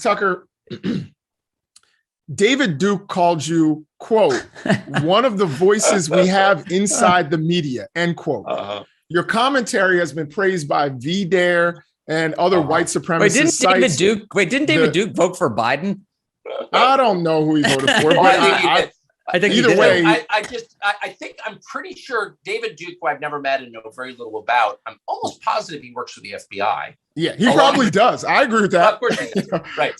Tucker, David Duke called you, quote, one of the voices we have inside the media, end quote. Your commentary has been praised by VDare and other white supremacist Didn't David Duke vote for Biden? I don't know who he voted for, but I think either way. I think I'm pretty sure David Duke, who I've never met and know very little about, I'm almost positive he works for the FBI. Yeah, he probably does. I agree with that. Of course he does. Right.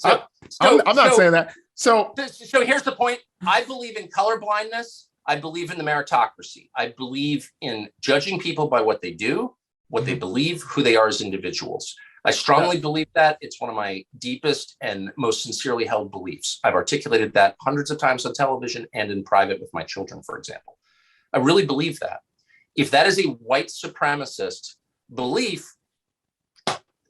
I'm not saying that. So here's the point. I believe in colorblindness. I believe in the meritocracy. I believe in judging people by what they do, what they believe, who they are as individuals. I strongly believe that. It's one of my deepest and most sincerely held beliefs. I've articulated that hundreds of times on television and in private with my children, for example. I really believe that. If that is a white supremacist belief,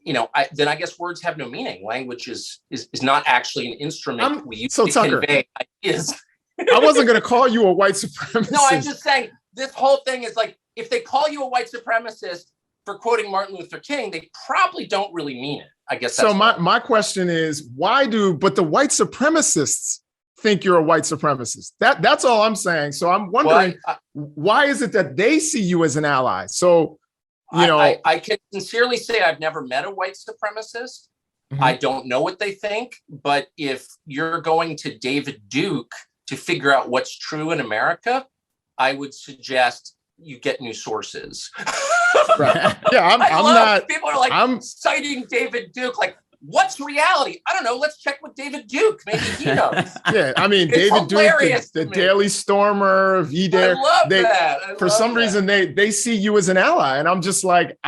then I guess words have no meaning. Language is not actually an instrument we use to convey ideas. I wasn't going to call you a white supremacist. No, I'm just saying this whole thing is like, if they call you a white supremacist for quoting Martin Luther King, they probably don't really mean it. I guess that's so. My question is, but the white supremacists think you're a white supremacist? That's all I'm saying. So I'm wondering, why is it that they see you as an ally? So, I can sincerely say I've never met a white supremacist. I don't know what they think, but if you're going to David Duke to figure out what's true in America, I would suggest you get new sources. Right. Yeah, people are like citing David Duke, like, what's reality? I don't know. Let's check with David Duke. Maybe he knows. Yeah, I mean, David Duke, the Daily Stormer, VDare. I love that. For some reason, they see you as an ally, and I'm just like,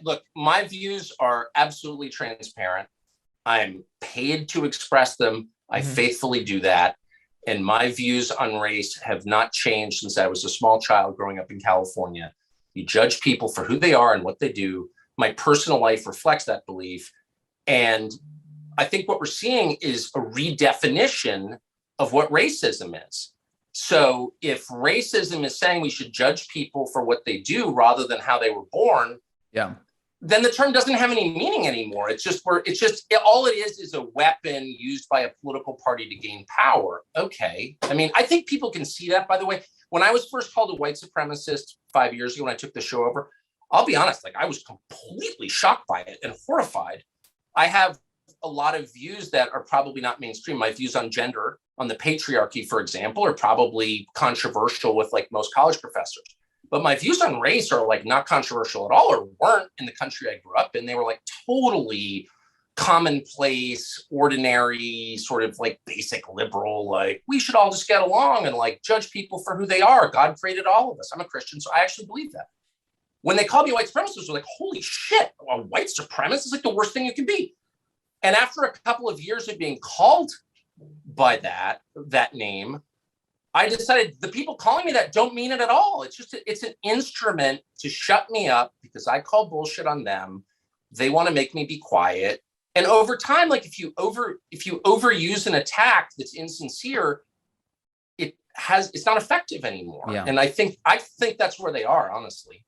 look, my views are absolutely transparent. I'm paid to express them. I faithfully do that. And my views on race have not changed since I was a small child growing up in California. You judge people for who they are and what they do. My personal life reflects that belief. And I think what we're seeing is a redefinition of what racism is. So if racism is saying we should judge people for what they do rather than how they were born, then the term doesn't have any meaning anymore. All it is a weapon used by a political party to gain power. Okay. I mean, I think people can see that, by the way. When I was first called a white supremacist 5 years ago when I took the show over, I'll be honest, I was completely shocked by it and horrified. I have a lot of views that are probably not mainstream. My views on gender, on the patriarchy, for example, are probably controversial with most college professors. But my views on race are not controversial at all, or weren't in the country I grew up in. They were totally commonplace, ordinary, sort of basic liberal, we should all just get along and judge people for who they are. God created all of us. I'm a Christian, so I actually believe that. When they called me a white supremacist, they're like, holy shit, a white supremacist is the worst thing you can be. And after a couple of years of being called by that name, I decided the people calling me that don't mean it at all. It's an instrument to shut me up because I call bullshit on them. They want to make me be quiet. And over time, if you overuse an attack that's insincere, it's not effective anymore. Yeah. And I think that's where they are, honestly.